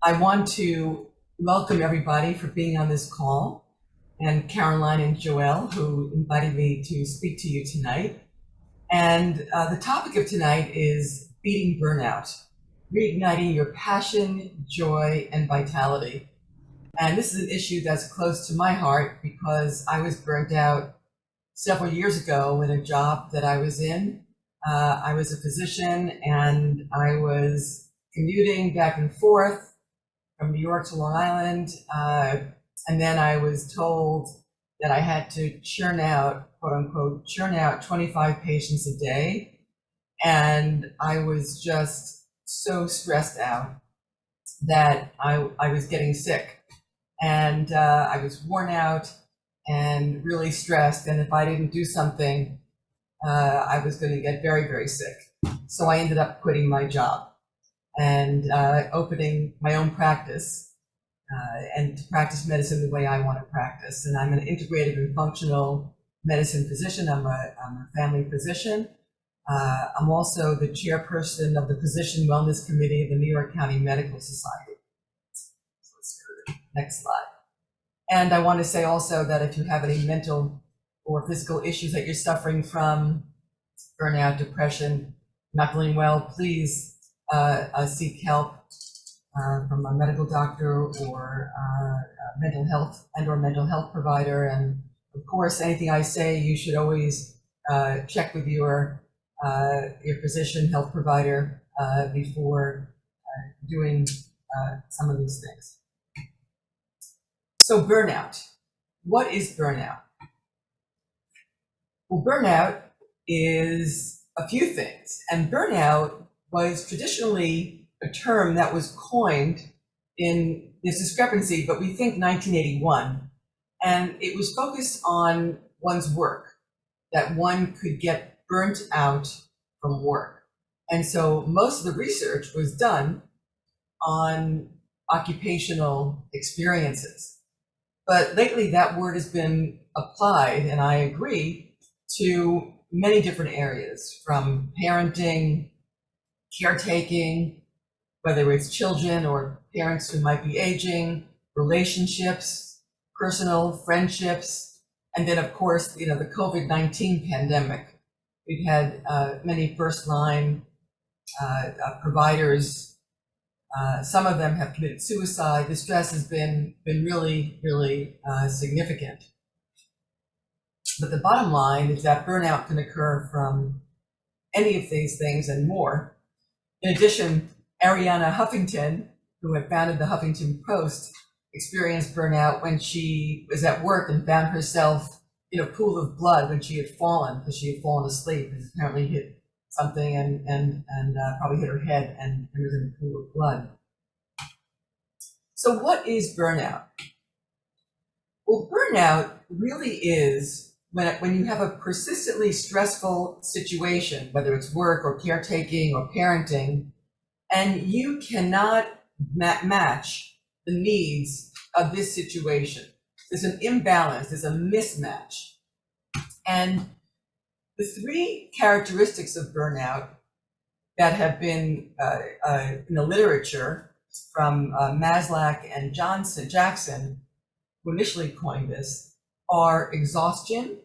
I want to welcome everybody for being on this call, and Caroline and Joelle, who invited me to speak to you tonight. And the topic of tonight is beating burnout, reigniting your passion, joy, and vitality. And this is an issue that's close to my heart because I was burnt out several years ago in a job that I was in. I was a physician and I was commuting back and forth from New York to Long Island. And then I was told that I had to churn out, quote unquote, churn out 25 patients a day. And I was just so stressed out that I was getting sick. And I was worn out and really stressed. And if I didn't do something, I was going to get very, very sick. So I ended up quitting my job and opening my own practice and to practice medicine the way I want to practice. And I'm an integrative and functional medicine physician. I'm a family physician. I'm also the chairperson of the Physician Wellness Committee of the New York County Medical Society. So let's go to the next slide. And I want to say also that if you have any mental or physical issues that you're suffering from, burnout, depression, not feeling well, please seek help from a medical doctor or mental health or mental health provider. And of course, anything I say, you should always check with your physician, health provider before doing some of these things. So burnout. What is burnout? Well, burnout is a few things, and burnout was traditionally a term that was coined in this discrepancy, but we think 1981, and it was focused on one's work, that one could get burnt out from work. And so most of the research was done on occupational experiences. But lately that word has been applied, and I agree, to many different areas, from parenting, caretaking, whether it's children or parents who might be aging, relationships, personal friendships, and then of course, the COVID-19 pandemic. We've had many first-line providers. Some of them have committed suicide. The stress has been really, really significant. But the bottom line is that burnout can occur from any of these things and more. In addition, Arianna Huffington, who had founded the Huffington Post, experienced burnout when she was at work and found herself in a pool of blood when she had fallen, because she had fallen asleep and apparently hit something and probably hit her head and was in a pool of blood. So what is burnout? Well, burnout really is when you have a persistently stressful situation, whether it's work or caretaking or parenting, and you cannot match the needs of this situation. There's an imbalance, there's a mismatch. And the three characteristics of burnout that have been in the literature from Maslach and Jackson, who initially coined this, are exhaustion,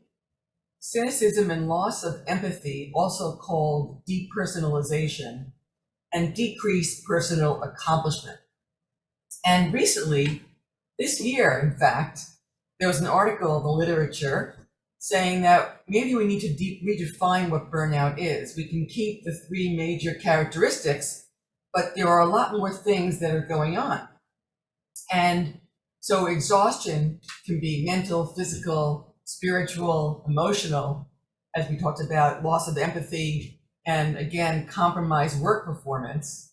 cynicism and loss of empathy, also called depersonalization, and decreased personal accomplishment. And recently, this year, in fact, there was an article in the literature saying that maybe we need to redefine what burnout is. We can keep the three major characteristics, but there are a lot more things that are going on. And so exhaustion can be mental, physical, spiritual, emotional, as we talked about, loss of empathy, and again, compromised work performance.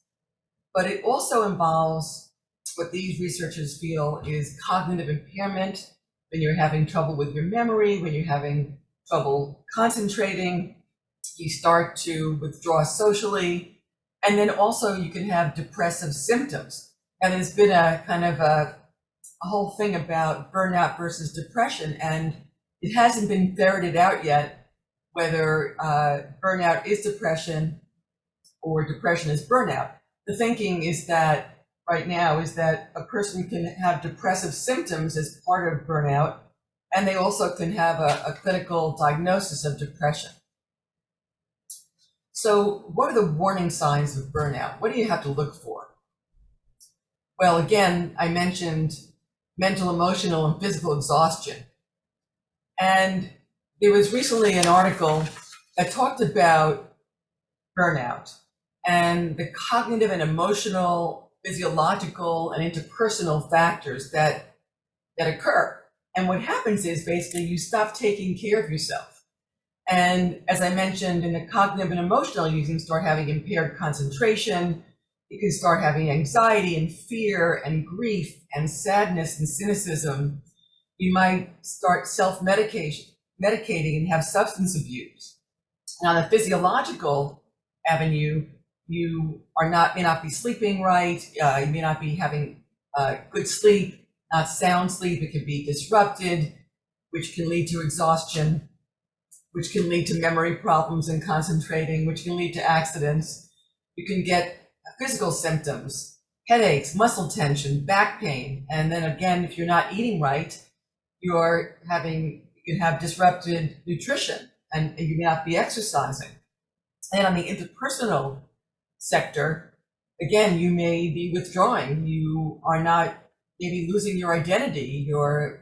But it also involves what these researchers feel is cognitive impairment, when you're having trouble with your memory, when you're having trouble concentrating, you start to withdraw socially, and then also you can have depressive symptoms. And there's been a kind of a whole thing about burnout versus depression, and it hasn't been ferreted out yet whether burnout is depression or depression is burnout. The thinking is that right now is that a person can have depressive symptoms as part of burnout, and they also can have a clinical diagnosis of depression. So what are the warning signs of burnout? What do you have to look for? Well, again, I mentioned mental, emotional, and physical exhaustion. And there was recently an article that talked about burnout and the cognitive and emotional, physiological, and interpersonal factors that occur. And what happens is basically you stop taking care of yourself. And as I mentioned, in the cognitive and emotional, you can start having impaired concentration. You can start having anxiety and fear and grief and sadness and cynicism. You might start self-medicating and have substance abuse. Now, on the physiological avenue, you may not be sleeping right. You may not be having good sleep, not sound sleep. It can be disrupted, which can lead to exhaustion, which can lead to memory problems and concentrating, which can lead to accidents. You can get physical symptoms, headaches, muscle tension, back pain. And then again, if you're not eating right, you can have disrupted nutrition and you may not be exercising. And on the interpersonal sector, again, you may be withdrawing. You are not maybe losing your identity. You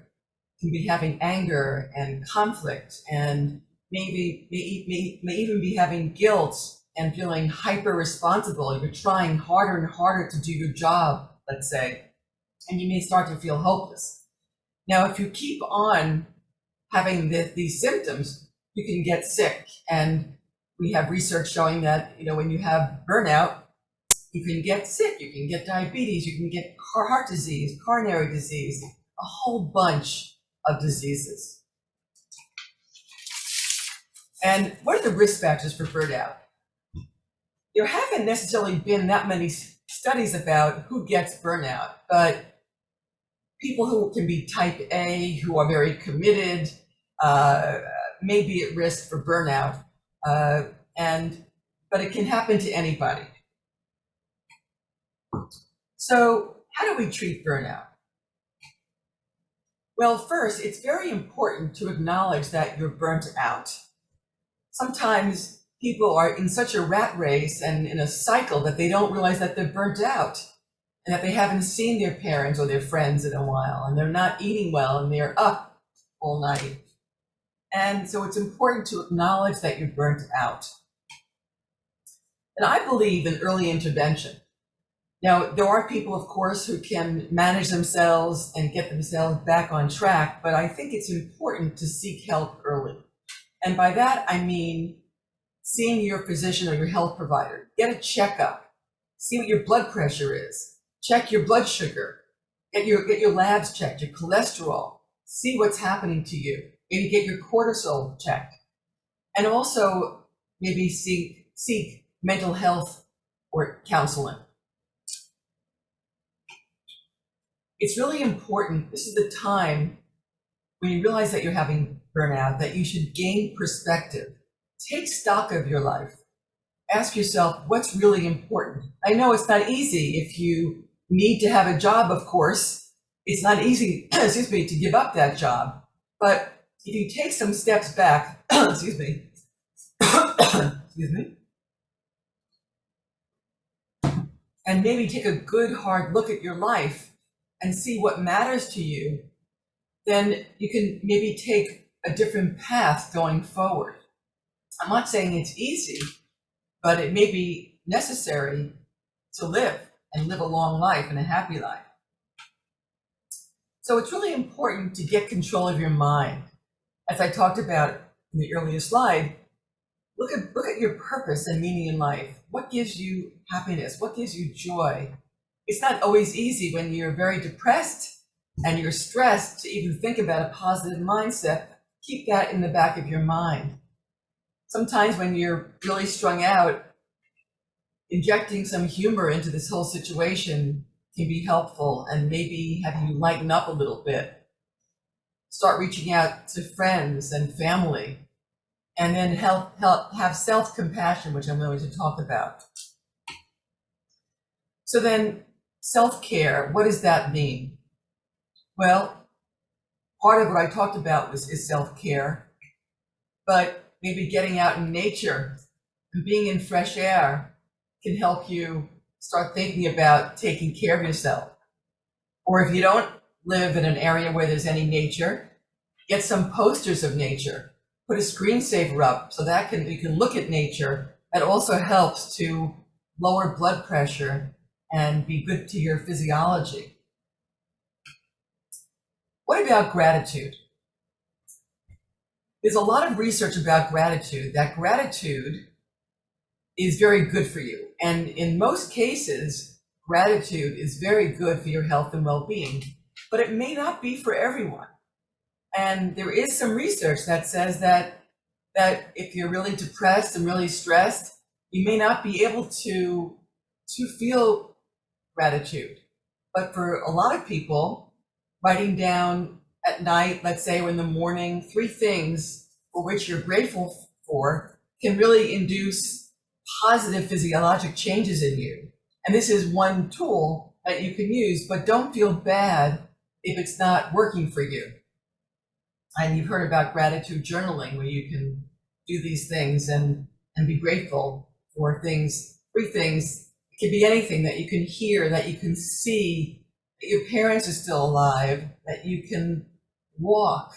can be having anger and conflict, and may even be having guilt and feeling hyper responsible. You're trying harder and harder to do your job, let's say, and you may start to feel hopeless. Now, if you keep on having these symptoms, you can get sick. And we have research showing that, when you have burnout, you can get sick, you can get diabetes, you can get heart disease, coronary disease, a whole bunch of diseases. And what are the risk factors for burnout? There haven't necessarily been that many studies about who gets burnout, but people who can be type A, who are very committed, may be at risk for burnout, but it can happen to anybody. So how do we treat burnout? Well, first, it's very important to acknowledge that you're burnt out. Sometimes people are in such a rat race and in a cycle that they don't realize that they're burnt out and that they haven't seen their parents or their friends in a while, and they're not eating well and they're up all night. And so it's important to acknowledge that you're burnt out. And I believe in early intervention. Now, there are people, of course, who can manage themselves and get themselves back on track, but I think it's important to seek help early. And by that, I mean seeing your physician or your health provider. Get a checkup. See what your blood pressure is. Check your blood sugar. Get your labs checked, your cholesterol. See what's happening to you. Maybe get your cortisol checked. And also maybe seek mental health or counseling. It's really important. This is the time when you realize that you're having burnout, that you should gain perspective. Take stock of your life. Ask yourself, what's really important? I know it's not easy. If you need to have a job, of course, it's not easy, to give up that job. But if you take some steps back, excuse me, and maybe take a good hard look at your life and see what matters to you, then you can maybe take a different path going forward. I'm not saying it's easy, but it may be necessary to live a long life and a happy life. So it's really important to get control of your mind. As I talked about in the earlier slide, look at your purpose and meaning in life. What gives you happiness? What gives you joy? It's not always easy when you're very depressed and you're stressed to even think about a positive mindset. Keep that in the back of your mind. Sometimes when you're really strung out, injecting some humor into this whole situation can be helpful and maybe have you lighten up a little bit. Start reaching out to friends and family, and then have self-compassion, which I'm going to talk about. So then self-care, what does that mean? Well, part of what I talked about is self-care, but maybe getting out in nature and being in fresh air can help you start thinking about taking care of yourself. Or if you don't live in an area where there's any nature, get some posters of nature, put a screensaver up so that you can look at nature. That also helps to lower blood pressure and be good to your physiology. What about gratitude? There's a lot of research about gratitude, that gratitude is very good for you. And in most cases, gratitude is very good for your health and well-being, but it may not be for everyone. And there is some research that says that if you're really depressed and really stressed, you may not be able to feel gratitude. But for a lot of people, writing down at night, let's say, or in the morning, 3 things for which you're grateful for can really induce positive physiologic changes in you. And this is one tool that you can use, but don't feel bad if it's not working for you. And you've heard about gratitude journaling, where you can do these things and be grateful for things, 3 things. It could be anything that you can hear, that you can see, that your parents are still alive, that you can walk.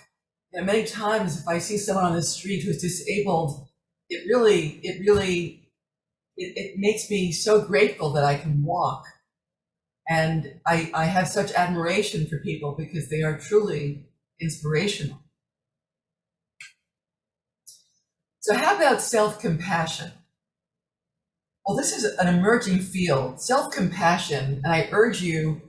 You know, many times if I see someone on the street who's disabled, it makes me so grateful that I can walk. And I have such admiration for people because they are truly inspirational. So how about self-compassion? Well, this is an emerging field, self-compassion, and I urge you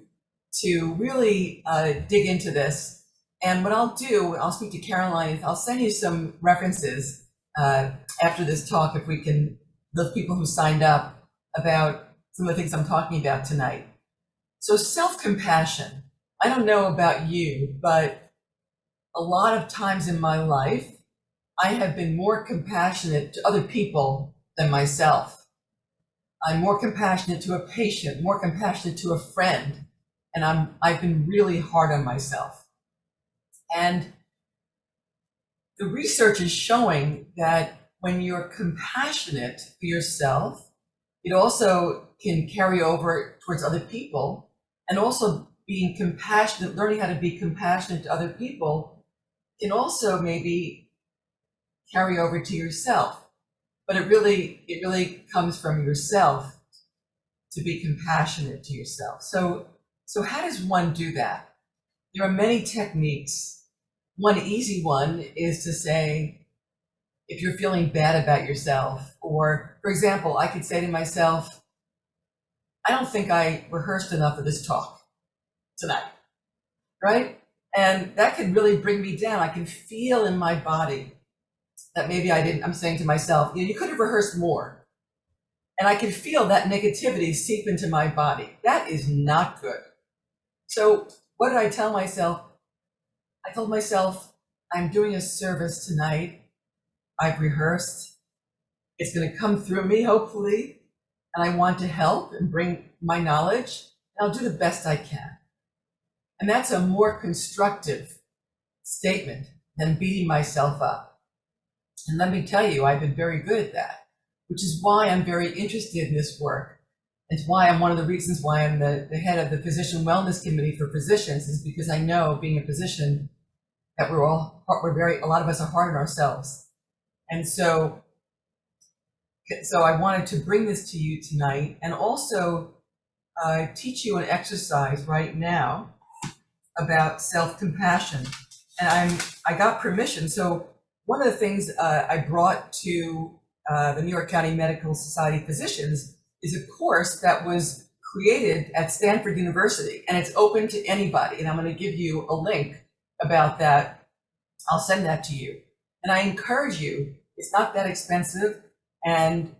to really dig into this. And what I'll do, I'll speak to Caroline, I'll send you some references after this talk, if we can, those people who signed up, about some of the things I'm talking about tonight. So self-compassion, I don't know about you, but a lot of times in my life, I have been more compassionate to other people than myself. I'm more compassionate to a patient, more compassionate to a friend, and I've been really hard on myself. And the research is showing that when you're compassionate for yourself, it also can carry over towards other people, and also being compassionate, learning how to be compassionate to other people can also maybe carry over to yourself. But it really comes from yourself to be compassionate to yourself. So how does one do that? There are many techniques. One easy one is to say, if you're feeling bad about yourself, or for example, I could say to myself, I don't think I rehearsed enough of this talk tonight, right? And that can really bring me down. I can feel in my body that maybe I didn't. I'm saying to myself, you could have rehearsed more. And I can feel that negativity seep into my body. That is not good. So what did I tell myself? I told myself, I'm doing a service tonight. I've rehearsed. It's going to come through me, hopefully. And I want to help and bring my knowledge. And I'll do the best I can. And that's a more constructive statement than beating myself up. And let me tell you, I've been very good at that, which is why I'm very interested in this work. It's why I'm one of the reasons why I'm the head of the Physician Wellness Committee for Physicians, is because I know, being a physician, that a lot of us are hard on ourselves. And so I wanted to bring this to you tonight, and also teach you an exercise right now about self-compassion. And I got permission. So one of the things I brought to the New York County Medical Society of Physicians is a course that was created at Stanford University, and it's open to anybody. And I'm going to give you a link about that. I'll send that to you. And I encourage you, it's not that expensive, and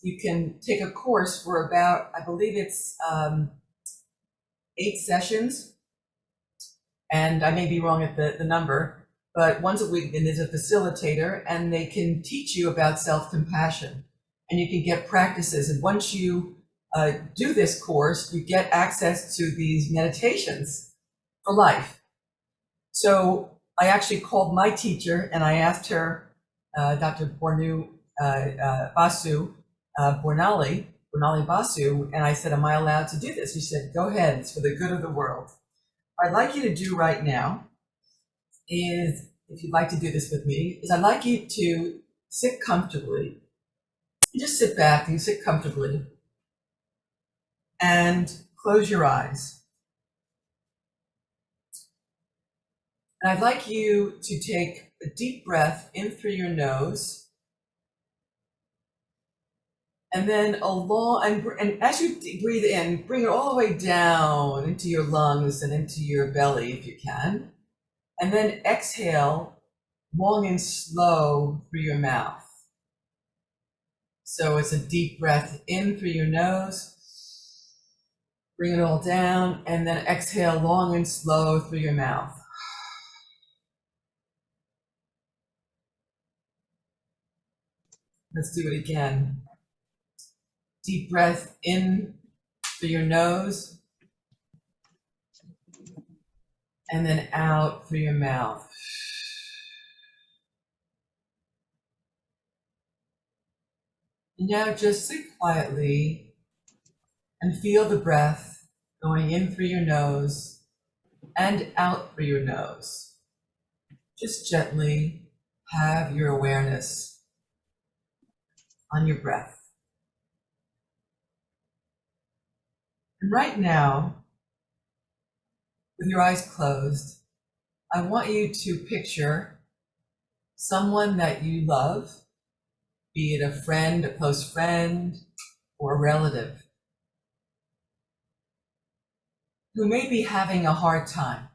you can take a course for about, I believe it's 8 sessions, and I may be wrong at the number, but once a week, and there's a facilitator, and they can teach you about self-compassion, and you can get practices. And once you do this course, you get access to these meditations for life. So I actually called my teacher and I asked her, Dr. Basu, Bornali Basu, and I said, am I allowed to do this? She said, go ahead, it's for the good of the world. What I'd like you to do right now is, if you'd like to do this with me, is I'd like you to sit comfortably. You just sit back and sit comfortably and close your eyes. And I'd like you to take a deep breath in through your nose, and then and as you breathe in, bring it all the way down into your lungs and into your belly if you can. And then exhale long and slow through your mouth. So it's a deep breath in through your nose, bring it all down, and then exhale long and slow through your mouth. Let's do it again. Deep breath in through your nose, and then out through your mouth. And now just sit quietly and feel the breath going in through your nose and out through your nose. Just gently have your awareness on your breath. And right now, with your eyes closed, I want you to picture someone that you love, be it a friend, a close friend, or a relative, who may be having a hard time.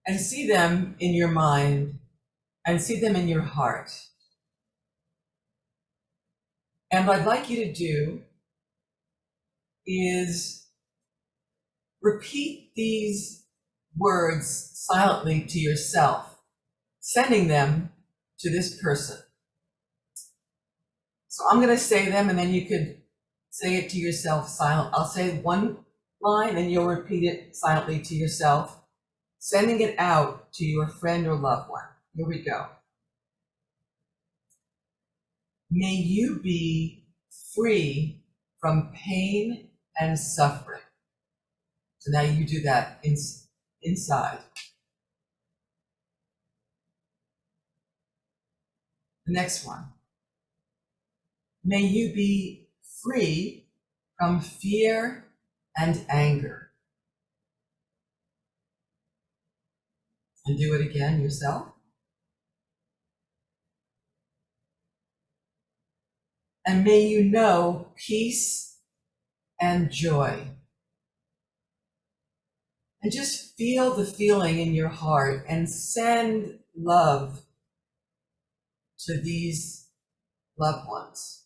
And see them in your mind and see them in your heart. And what I'd like you to do is repeat these words silently to yourself, sending them to this person. So I'm going to say them, and then you could say it to yourself silent. I'll say one line, and you'll repeat it silently to yourself, sending it out to your friend or loved one. Here we go. May you be free from pain and suffering. So now you do that inside. The next one. May you be free from fear and anger. And do it again yourself. And may you know peace and joy. And just feel the feeling in your heart and send love to these loved ones.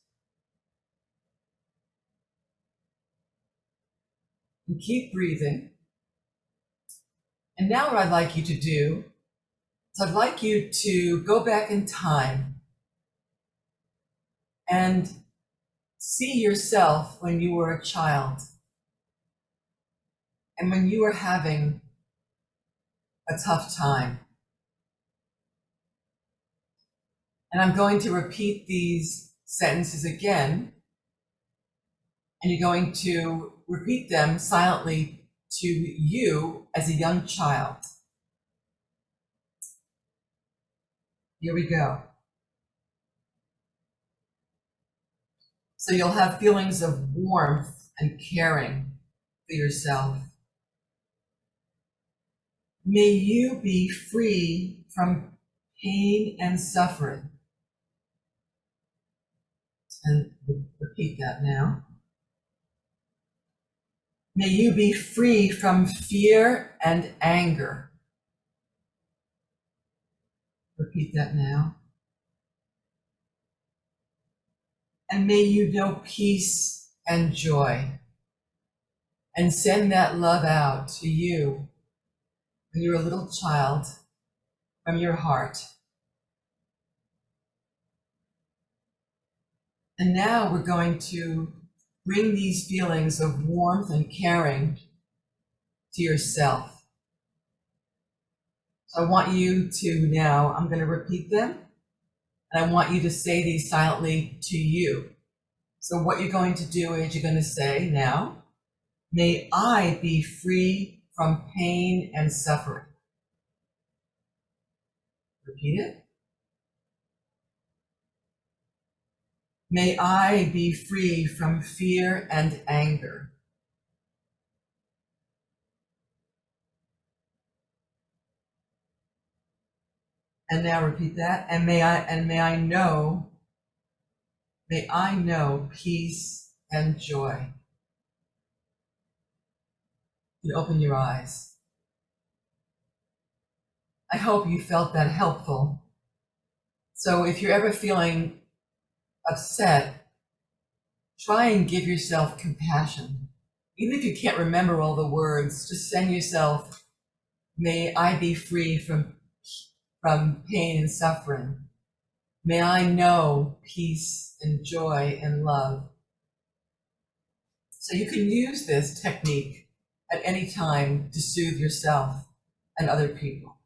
And keep breathing. And now what I'd like you to do is I'd like you to go back in time and see yourself when you were a child and when you were having a tough time. And I'm going to repeat these sentences again, and you're going to repeat them silently to you as a young child. Here we go. So you'll have feelings of warmth and caring for yourself. May you be free from pain and suffering. And repeat that now. May you be free from fear and anger. Repeat that now. And may you know peace and joy. And send that love out to you when you're a little child from your heart. And now we're going to bring these feelings of warmth and caring to yourself. So I want you to now, I'm going to repeat them, and I want you to say these silently to you. So what you're going to do is you're going to say now, may I be free from pain and suffering. Repeat it. May I be free from fear and anger. And now repeat that. And may I know peace and joy. You open your eyes. I hope you felt that helpful. So if you're ever feeling upset, try and give yourself compassion. Even if you can't remember all the words, just send yourself, may I be free from pain and suffering. May I know peace and joy and love. So you can use this technique at any time to soothe yourself and other people.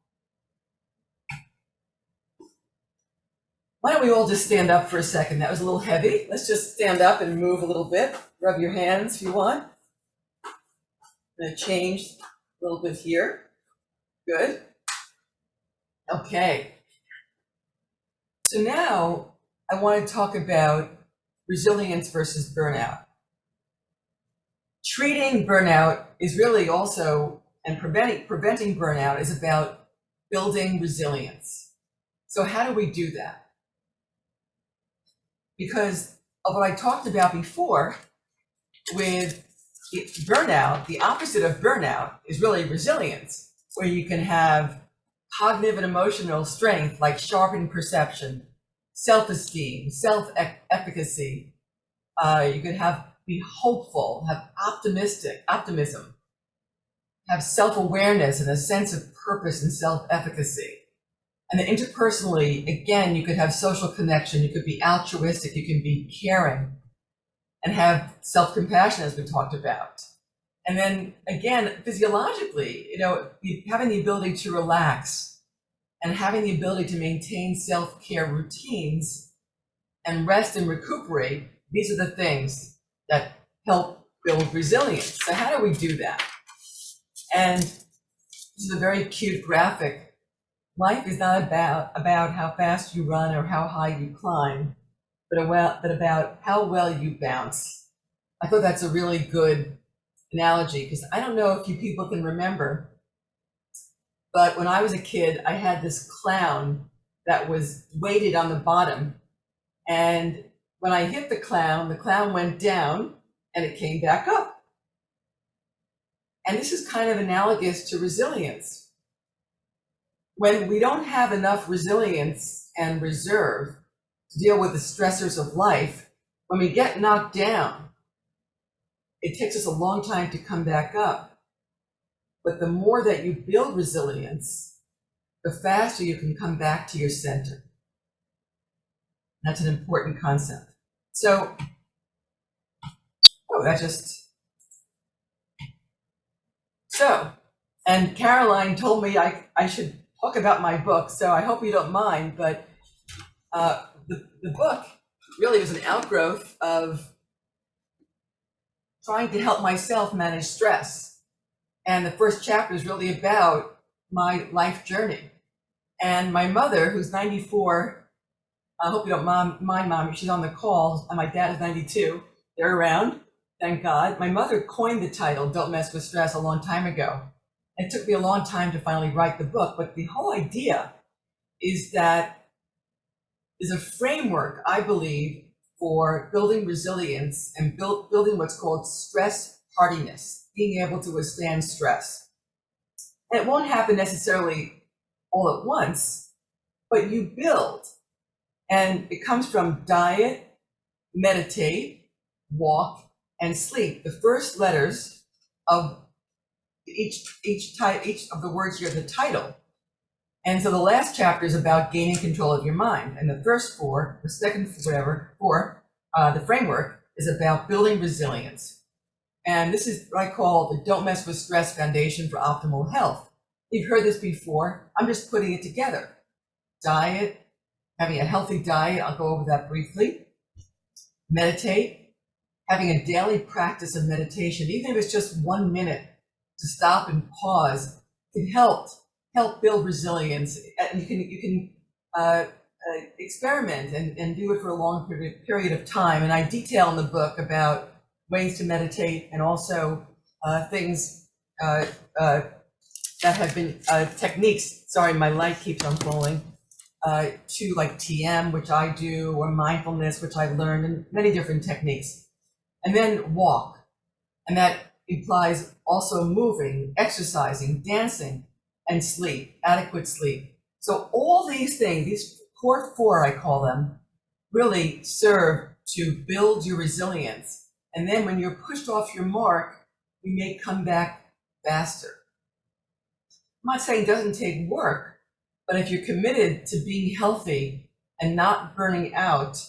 Why don't we all just stand up for a second? That was a little heavy. Let's just stand up and move a little bit. Rub your hands if you want. I'm going to change a little bit here. Good. Okay. So now I want to talk about resilience versus burnout. Treating burnout is really also, and preventing burnout is about building resilience. So how do we do that? Because of what I talked about before with burnout, the opposite of burnout is really resilience, where you can have cognitive and emotional strength like sharpened perception, self-esteem, self-efficacy. You could be hopeful, have optimism, have self-awareness and a sense of purpose and self-efficacy. And then interpersonally, again, you could have social connection, you could be altruistic, you can be caring, and have self-compassion, as we talked about. And then again, physiologically, having the ability to relax and having the ability to maintain self-care routines and rest and recuperate, these are the things that help build resilience. So how do we do that? And this is a very cute graphic. Life is not about how fast you run or how high you climb, but about how well you bounce. I thought that's a really good analogy, because I don't know if you people can remember, but when I was a kid, I had this clown that was weighted on the bottom. And when I hit the clown went down and it came back up. And this is kind of analogous to resilience. When we don't have enough resilience and reserve to deal with the stressors of life, when we get knocked down, it takes us a long time to come back up. But the more that you build resilience, the faster you can come back to your center. That's an important concept. So, and Caroline told me I should talk about my book, so I hope you don't mind, but the book really was an outgrowth of trying to help myself manage stress. And the first chapter is really about my life journey. And my mother, who's 94, I hope you don't mind, Mom, she's on the call, and my dad is 92. They're around, thank God. My mother coined the title, Don't Mess with Stress, a long time ago. It took me a long time to finally write the book, but the whole idea is that there's a framework, I believe, for building resilience and building what's called stress hardiness, being able to withstand stress. And it won't happen necessarily all at once, but you build. And it comes from diet, meditate, walk, and sleep. The first letters of each of the words here, the title. And so the last chapter is about gaining control of your mind. And the first four, the second, four, the framework is about building resilience. And this is what I call the Don't Mess with Stress Foundation for Optimal Health. You've heard this before. I'm just putting it together. Diet, having a healthy diet, I'll go over that briefly. Meditate, having a daily practice of meditation, even if it's just 1 minute to stop and pause, can help build resilience. And you can experiment and do it for a long period of time. And I detail in the book about ways to meditate and also things that have been techniques. Sorry, my light keeps on falling. To like TM, which I do, or mindfulness, which I've learned, and many different techniques. And then walk. And that implies also moving, exercising, dancing, and sleep, adequate sleep. So all these things, these core four, I call them, really serve to build your resilience. And then when you're pushed off your mark, you may come back faster. I'm not saying it doesn't take work, but if you're committed to being healthy and not burning out,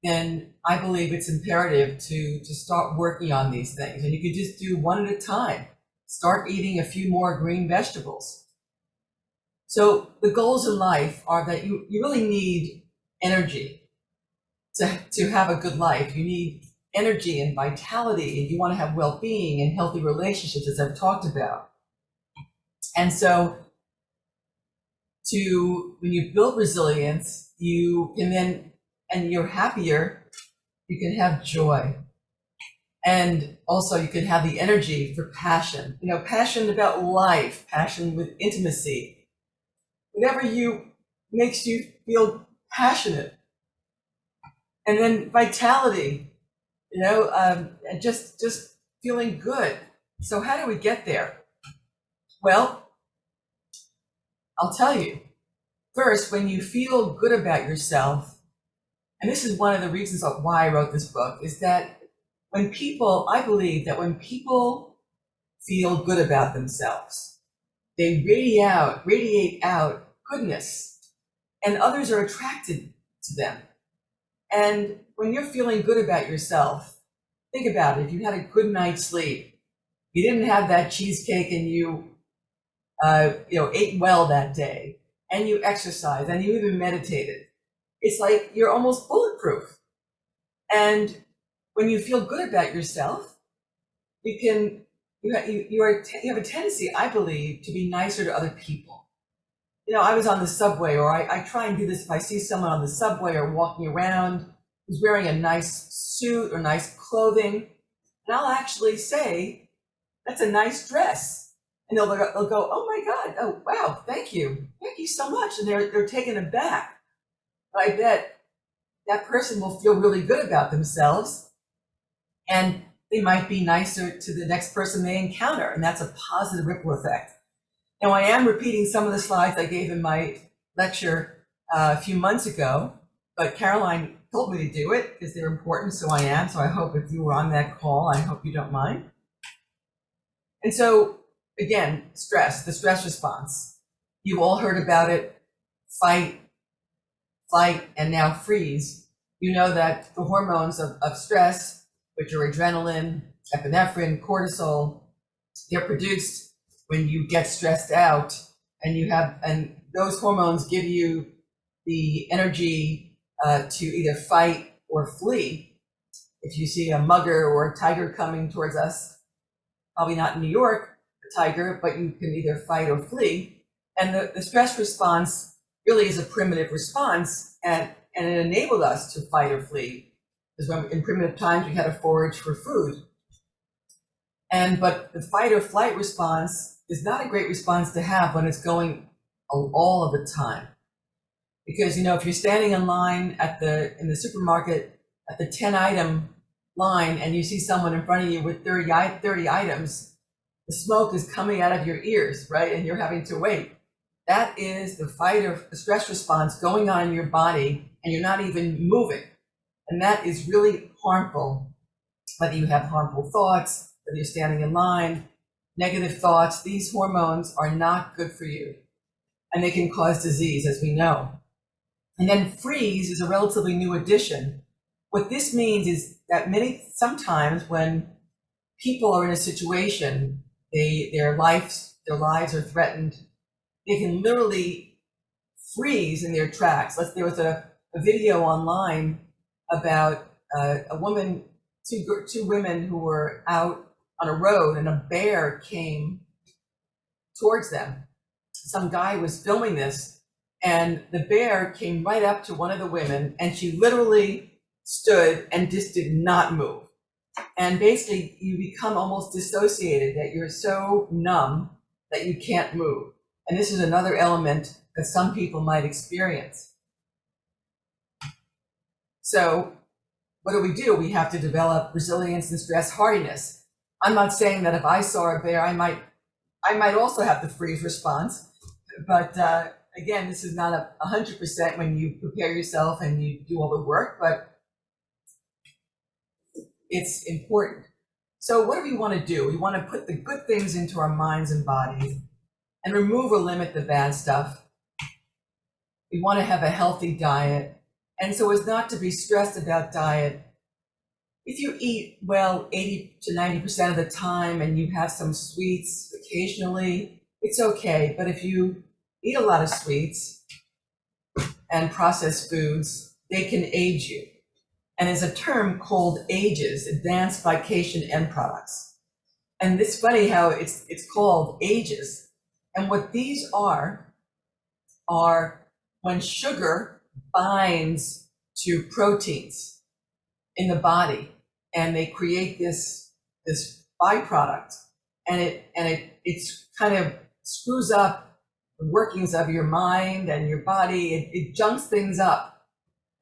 then I believe it's imperative to start working on these things. And you can just do one at a time. Start eating a few more green vegetables. So the goals in life are that you really need energy to have a good life. You need energy and vitality, and you want to have well-being and healthy relationships, as I've talked about. And so when you build resilience, you can then, and you're happier, you can have joy. And also you can have the energy for passion, passion about life, passion with intimacy, whatever makes you feel passionate. And then vitality, and just feeling good. So how do we get there? Well, I'll tell you. First, when you feel good about yourself, and this is one of the reasons why I wrote this book, is that I believe that when people feel good about themselves, they radiate out goodness, and others are attracted to them. And when you're feeling good about yourself, think about it. If you had a good night's sleep, you didn't have that cheesecake, and you ate well that day, and you exercised, and you even meditated, it's like you're almost bulletproof. And when you feel good about yourself, you have a tendency, I believe, to be nicer to other people. I was on the subway, or I try and do this if I see someone on the subway or walking around who's wearing a nice suit or nice clothing, and I'll actually say, "That's a nice dress." And they'll go, "Oh my God, oh wow, thank you so much," and they're taken aback. But I bet that person will feel really good about themselves, and they might be nicer to the next person they encounter, and that's a positive ripple effect. Now, I am repeating some of the slides I gave in my lecture a few months ago, but Caroline told me to do it because they're important, so I am. So I hope if you were on that call, I hope you don't mind. And so, again, the stress response. You've all heard about it: fight, flight, and now freeze. You know that the hormones of stress, which are adrenaline, epinephrine, cortisol, they're produced when you get stressed out, and those hormones give you the energy to either fight or flee. If you see a mugger or a tiger coming towards us, probably not in New York, a tiger, but you can either fight or flee. And the stress response really is a primitive response, and it enabled us to fight or flee. Because in primitive times, we had to forage for food. But the fight or flight response is not a great response to have when it's going all of the time. Because, if you're standing in line in the supermarket at the 10-item line, and you see someone in front of you with 30 items, the smoke is coming out of your ears, right? And you're having to wait. That is the fight or the stress response going on in your body, and you're not even moving. And that is really harmful. Whether you have harmful thoughts, whether you're standing in line, negative thoughts, these hormones are not good for you. And they can cause disease, as we know. And then freeze is a relatively new addition. What this means is that sometimes when people are in a situation, their lives are threatened, they can literally freeze in their tracks. There was a video online about a woman, two women who were out on a road, and a bear came towards them. Some guy was filming this, and the bear came right up to one of the women, and she literally stood and just did not move. And basically, you become almost dissociated, that you're so numb that you can't move. And this is another element that some people might experience. So what do? We have to develop resilience and stress hardiness. I'm not saying that if I saw a bear, I might also have the freeze response. But again, this is not 100% when you prepare yourself and you do all the work, but it's important. So what do we want to do? We want to put the good things into our minds and bodies and remove or limit the bad stuff. We want to have a healthy diet. And so as not to be stressed about diet, if you eat well 80 to 90% of the time and you have some sweets occasionally, it's okay. But if you eat a lot of sweets and processed foods, they can age you. And there's a term called AGEs, Advanced Glycation End Products. And it's funny how it's called AGEs. And what these are when sugar binds to proteins in the body, and they create this byproduct, and it's kind of screws up the workings of your mind and your body. It junks things up,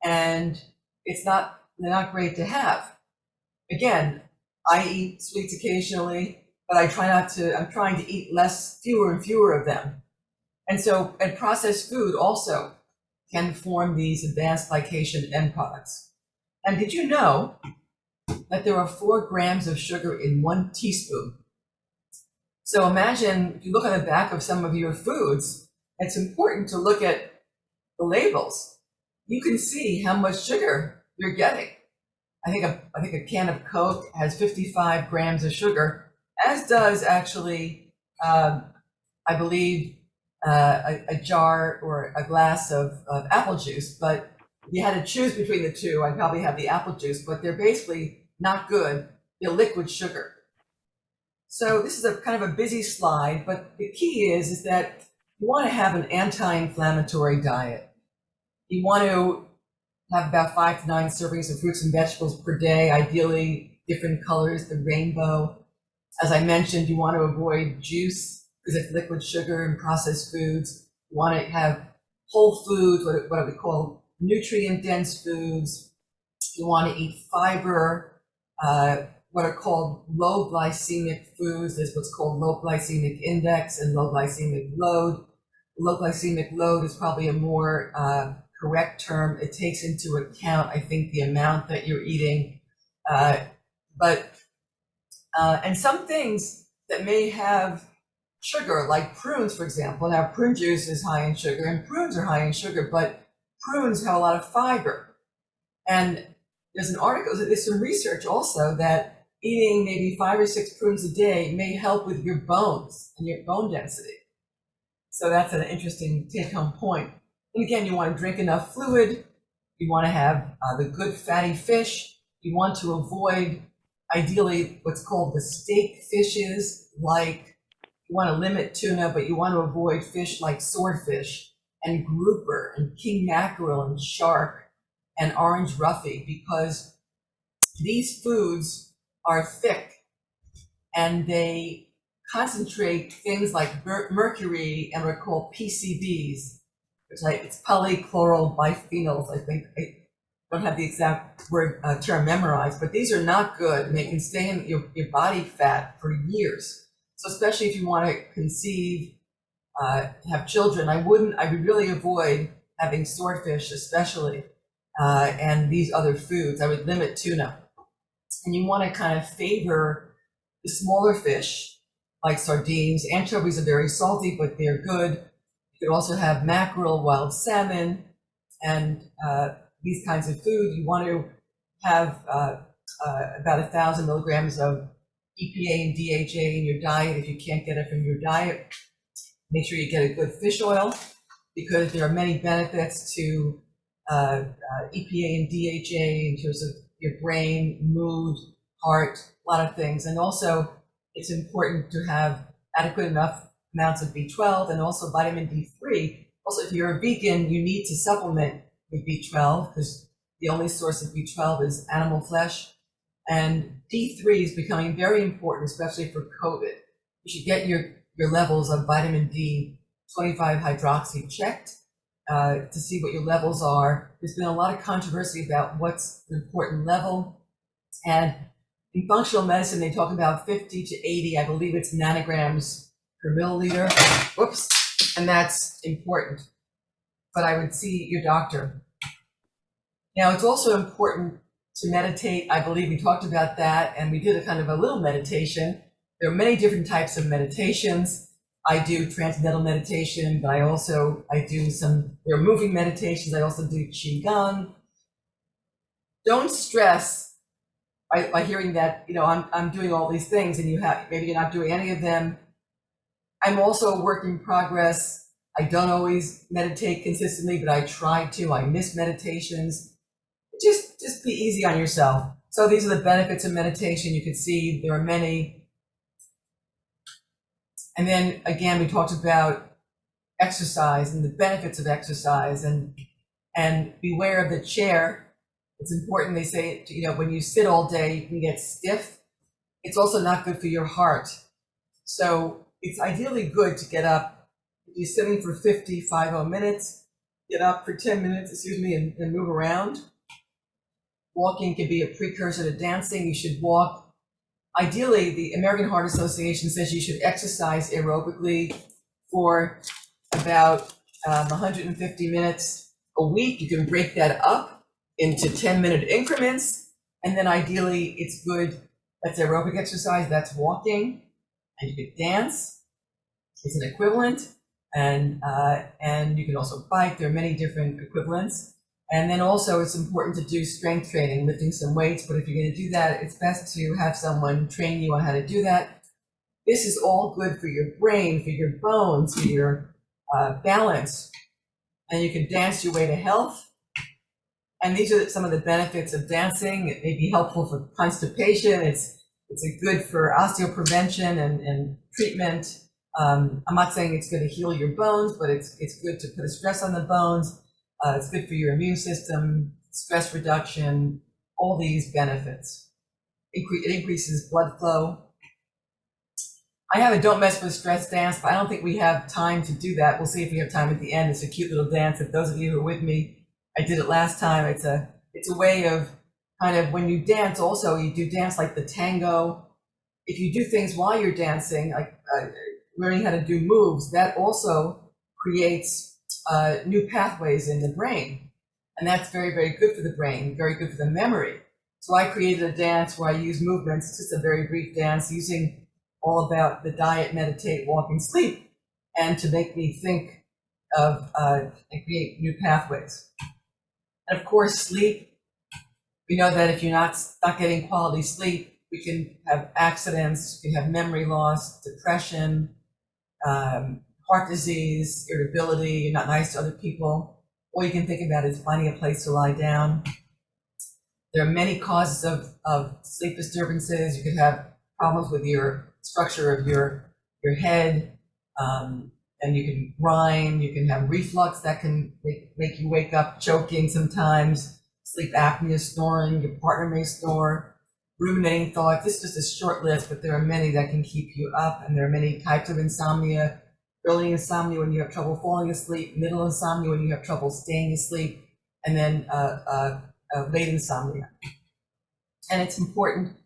and they're not great to have. Again, I eat sweets occasionally, but I'm trying to eat fewer and fewer of them. And processed food also can form these advanced glycation end products. And did you know that there are 4 grams of sugar in 1 teaspoon? So imagine if you look on the back of some of your foods, it's important to look at the labels. You can see how much sugar you're getting. I think a can of Coke has 55 grams of sugar, as does actually, I believe, a jar or a glass of apple juice. But if you had to choose between the two, I'd probably have the apple juice, but they're basically not good. They're liquid sugar. So this is a kind of a busy slide, but the key is that you want to have an anti-inflammatory diet. You want to have about 5 to 9 servings of fruits and vegetables per day, ideally different colors, the rainbow. As I mentioned, you want to avoid juice because it's liquid sugar and processed foods. You want to have whole foods, what we call nutrient-dense foods. You want to eat fiber, what are called low glycemic foods. There's what's called low glycemic index and low glycemic load. Low glycemic load is probably a more correct term. It takes into account, I think, the amount that you're eating. And some things that may have sugar, like prunes, for example. Now, prune juice is high in sugar, and prunes are high in sugar, but prunes have a lot of fiber. And there's some research also that eating maybe 5 or 6 prunes a day may help with your bones and your bone density. So that's an interesting take-home point. And again, you want to drink enough fluid. You want to have the good fatty fish. You want to avoid, ideally, what's called the steak fishes. Like, you want to limit tuna, but you want to avoid fish like swordfish and grouper and king mackerel and shark and orange roughy, because these foods are thick and they concentrate things like mercury and what are called PCBs. It's polychloral biphenyls. I think I don't have the exact term memorized, but these are not good, and they can stay in your body fat for years. So especially if you want to conceive, have children, I would really avoid having swordfish, especially, and these other foods. I would limit tuna, and you want to kind of favor the smaller fish like sardines. Anchovies are very salty, but they're good. You could also have mackerel, wild salmon, and these kinds of food. You want to have about 1,000 milligrams of EPA and DHA in your diet. If you can't get it from your diet, make sure you get a good fish oil, because there are many benefits to EPA and DHA in terms of your brain, mood, heart, a lot of things. And also, it's important to have adequate enough amounts of B12 and also vitamin D3. Also, if you're a vegan, you need to supplement with B12 because the only source of B12 is animal flesh. And D3 is becoming very important, especially for COVID. You should get your levels of vitamin D 25 hydroxy checked to see what your levels are. There's been a lot of controversy about what's the important level. And in functional medicine, they talk about 50 to 80, I believe it's nanograms per milliliter. Whoops. And that's important. But I would see your doctor. Now, it's also important to meditate. I believe we talked about that, and we did a kind of a little meditation. There are many different types of meditations. I do transcendental meditation, but I do there are moving meditations. I also do Qigong. Don't stress by hearing that, I'm doing all these things and maybe you're not doing any of them. I'm also a work in progress. I don't always meditate consistently, but I try to. I miss meditations. Just be easy on yourself. So these are the benefits of meditation. You can see there are many. And then again, we talked about exercise and the benefits of exercise, and beware of the chair. It's important. They say, when you sit all day, you can get stiff. It's also not good for your heart. So it's ideally good to get up. If you're sitting for 50 minutes, get up for 10 minutes, and move around. Walking can be a precursor to dancing. You should walk. Ideally, the American Heart Association says you should exercise aerobically for about 150 minutes a week. You can break that up into 10-minute increments. And then ideally, it's good. That's aerobic exercise. That's walking. And you could dance. It's an equivalent. And you can also bike. There are many different equivalents. And then also it's important to do strength training, lifting some weights. But if you're going to do that, it's best to have someone train you on how to do that. This is all good for your brain, for your bones, for your balance. And you can dance your way to health. And these are some of the benefits of dancing. It may be helpful for constipation. It's good for osteoprevention and treatment. I'm not saying it's going to heal your bones, but it's good to put a stress on the bones. It's good for your immune system, stress reduction, all these benefits. It increases blood flow. I have a don't mess with stress dance, but I don't think we have time to do that. We'll see if we have time at the end. It's a cute little dance. If those of you who are with me, I did it last time. It's a way of kind of, when you dance also, you do dance like the tango. If you do things while you're dancing, like learning how to do moves, that also creates new pathways in the brain. And that's very, very good for the brain, very good for the memory. So I created a dance where I use movements, just a very brief dance, using all about the diet, meditate, walk, and sleep, and to make me think of and create new pathways. And of course, sleep. We know that if you're not getting quality sleep, we can have accidents, you can have memory loss, depression, heart disease, irritability, you're not nice to other people. All you can think about is finding a place to lie down. There are many causes of sleep disturbances. You could have problems with your structure of your head, and you can grind, you can have reflux that can make you wake up choking sometimes, sleep apnea, snoring, your partner may snore, ruminating thoughts. This is just a short list, but there are many that can keep you up, and there are many types of insomnia. Early insomnia when you have trouble falling asleep, middle insomnia when you have trouble staying asleep, and then late insomnia. And it's important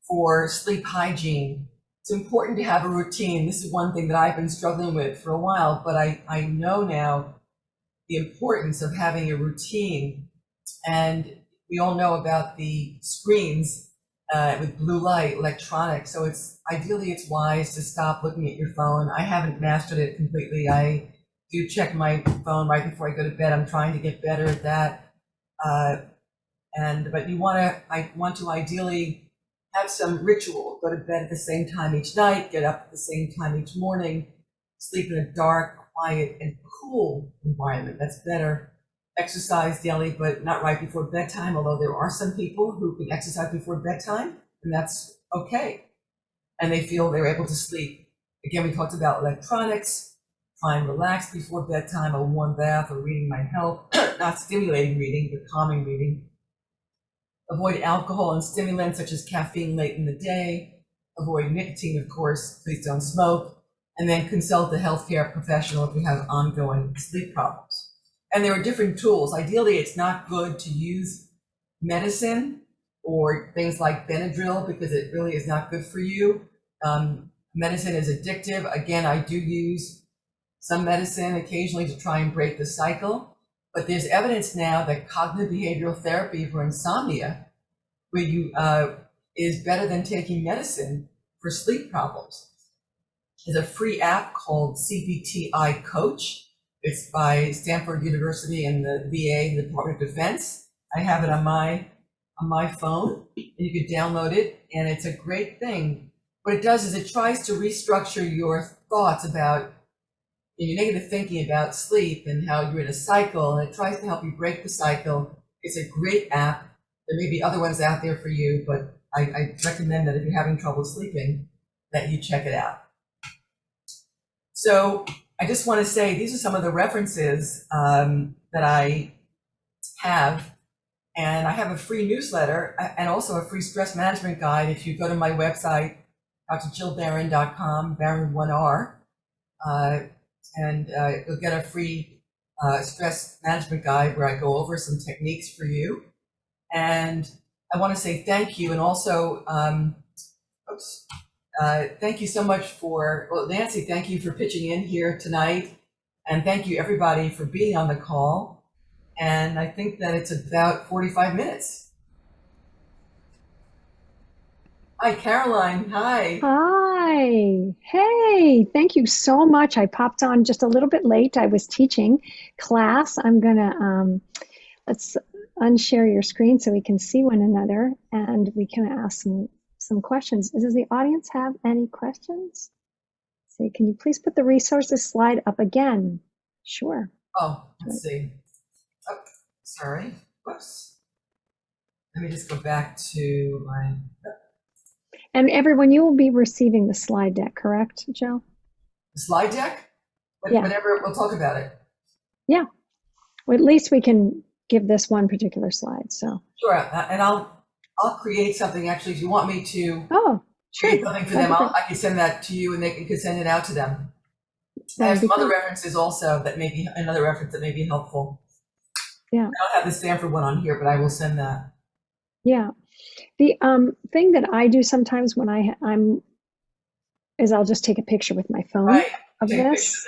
for sleep hygiene. It's important to have a routine. This is one thing that I've been struggling with for a while, but I know now the importance of having a routine. And we all know about the screens with blue light, electronics. So ideally it's wise to stop looking at your phone. I haven't mastered it completely. I do check my phone right before I go to bed. I'm trying to get better at that. But I want to ideally have some ritual, go to bed at the same time each night, get up at the same time each morning, sleep in a dark, quiet, and cool environment. That's better. Exercise daily, but not right before bedtime, although there are some people who can exercise before bedtime, and that's okay. And they feel they're able to sleep. Again, we talked about electronics, try and relax before bedtime, a warm bath or reading might help. Not stimulating reading, but calming reading. Avoid alcohol and stimulants such as caffeine late in the day. Avoid nicotine, of course. Please don't smoke. And then consult a healthcare professional if you have ongoing sleep problems. And there are different tools. Ideally, it's not good to use medicine or things like Benadryl because it really is not good for you. Medicine is addictive. Again, I do use some medicine occasionally to try and break the cycle, but there's evidence now that cognitive behavioral therapy for insomnia is better than taking medicine for sleep problems. There's a free app called CBTI Coach. It's by Stanford University and the VA, the Department of Defense. I have it on my phone, and you can download it, and it's a great thing. What it does is it tries to restructure your thoughts about your negative thinking about sleep and how you're in a cycle, and it tries to help you break the cycle. It's a great app. There may be other ones out there for you, but I recommend that if you're having trouble sleeping, that you check it out. So I just want to say these are some of the references that I have. And I have a free newsletter and also a free stress management guide. If you go to my website, drjillbarron.com, Barron with one R, and you'll get a free stress management guide where I go over some techniques for you. And I want to say thank you. And also, thank you so much Nancy, thank you for pitching in here tonight. And thank you everybody for being on the call. And I think that it's about 45 minutes. Hi, Caroline. Hi. Hi. Hey, thank you so much. I popped on just a little bit late. I was teaching class. I'm gonna let's unshare your screen so we can see one another and we can ask some questions. Does the audience have any questions? Say, can you please put the resources slide up again? Sure. Oh, let's see. Oh, sorry. Whoops. Let me just go back to my. And everyone, you will be receiving the slide deck, correct, Jill? The slide deck? Yeah. Whatever, we'll talk about it. Yeah. Well, at least we can give this one particular slide. So sure, and I'll create something. Actually, if you want me to create something for them, I can send that to you, and they can send it out to them. I have some other references also that may be another reference that may be helpful. Yeah, I don't have the Stanford one on here, but I will send that. Yeah, the thing that I do sometimes when I'm is I'll just take a picture with my phone of this.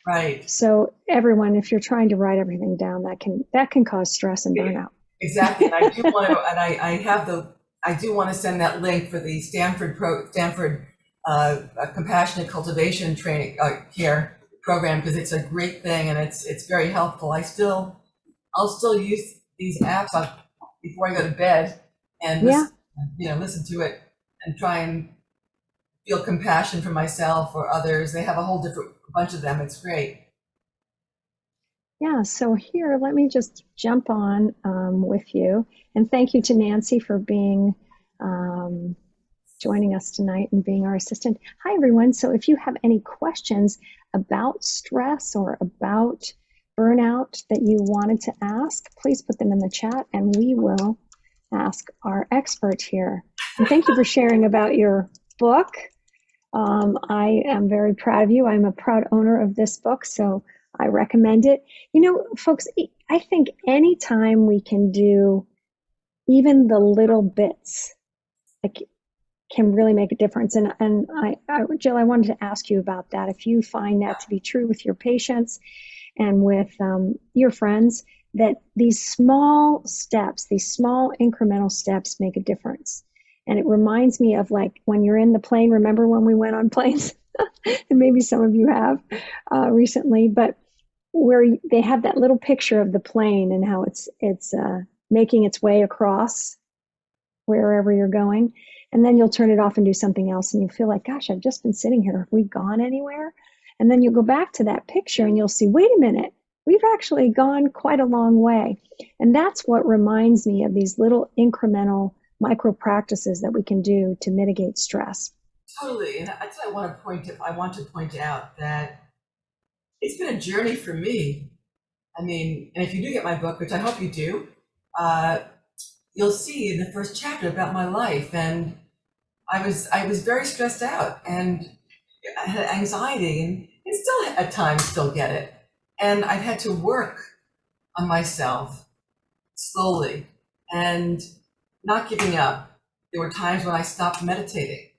Right. So everyone, if you're trying to write everything down, that can cause stress and burnout. Exactly. And I do want to, and I do want to send that link for the Stanford Compassionate Cultivation Training Care Program, because it's a great thing and it's very helpful. I'll still use these apps before I go to bed and listen to it and try and feel compassion for myself or others. They have a whole different bunch of them. It's great. Yeah, so here, let me just jump on with you. And thank you to Nancy for being joining us tonight and being our assistant. Hi, everyone. So if you have any questions about stress or about burnout that you wanted to ask, please put them in the chat and we will ask our expert here. And thank you for sharing about your book. I am very proud of you. I'm a proud owner of this book, so I recommend it. You know, folks, I think anytime we can do even the little bits, can really make a difference. And Jill, I wanted to ask you about that. If you find that to be true with your patients and with your friends, that these small steps, these small incremental steps make a difference. And it reminds me of like when you're in the plane, remember when we went on planes? And maybe some of you have recently, but where they have that little picture of the plane and how it's making its way across wherever you're going. And then you'll turn it off and do something else. And you feel like, gosh, I've just been sitting here. Have we gone anywhere? And then you'll go back to that picture and you'll see, wait a minute, we've actually gone quite a long way. And that's what reminds me of these little incremental micro practices that we can do to mitigate stress. Totally. And that's what I want to point out that it's been a journey for me. I mean, and if you do get my book, which I hope you do, you'll see in the first chapter about my life. And I was very stressed out and I had anxiety and still at times still get it. And I've had to work on myself slowly and not giving up. There were times when I stopped meditating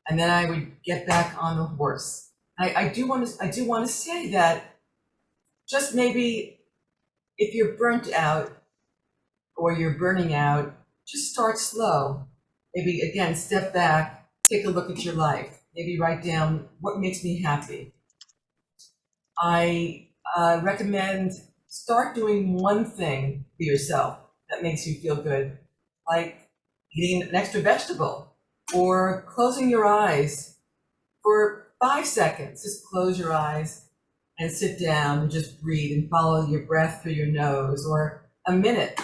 and then I would get back on the horse. I do want to say that just maybe if you're burnt out or you're burning out, just start slow. Maybe again, step back, take a look at your life. Maybe write down what makes me happy. I recommend start doing one thing for yourself that makes you feel good, like eating an extra vegetable or closing your eyes for 5 seconds. Just close your eyes and sit down and just breathe and follow your breath through your nose, or a minute.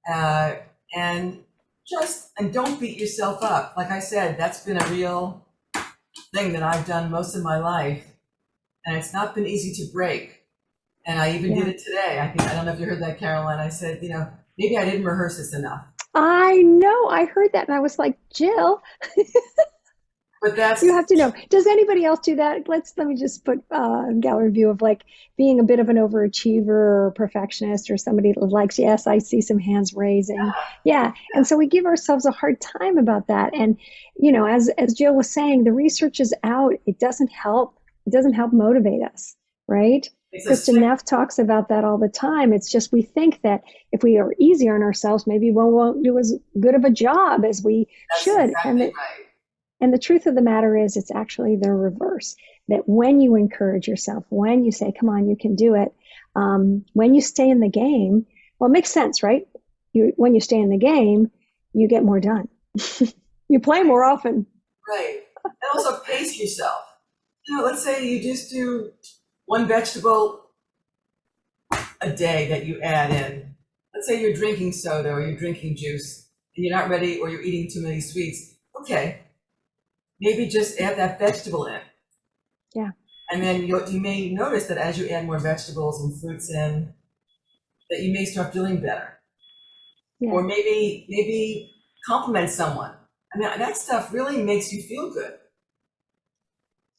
And don't beat yourself up. Like I said, that's been a real thing that I've done most of my life, and it's not been easy to break. And I even did it today. I don't know if you heard that, Caroline. I said, maybe I didn't rehearse this enough. I know, I heard that and I was like, Jill, But that's you have to know. Does anybody else do that? Let me just put a gallery view of like being a bit of an overachiever or perfectionist or somebody that likes, yes, I see some hands raising. Yeah. And so we give ourselves a hard time about that. And, as Jill was saying, the research is out. It doesn't help. It doesn't help motivate us, right? Kristen Neff talks about that all the time. It's just we think that if we are easy on ourselves, maybe we won't do as good of a job as we should. Exactly right. And the truth of the matter is, it's actually the reverse. That when you encourage yourself, when you say, come on, you can do it, when you stay in the game, well, it makes sense, right? When you stay in the game, you get more done. You play more often. Right. And also pace yourself. Let's say you just do one vegetable a day that you add in. Let's say you're drinking soda or you're drinking juice and you're not ready, or you're eating too many sweets. Okay. Maybe just add that vegetable in. Yeah. And then you may notice that as you add more vegetables and fruits in, that you may start feeling better. Yeah. Or maybe compliment someone. I mean, that stuff really makes you feel good.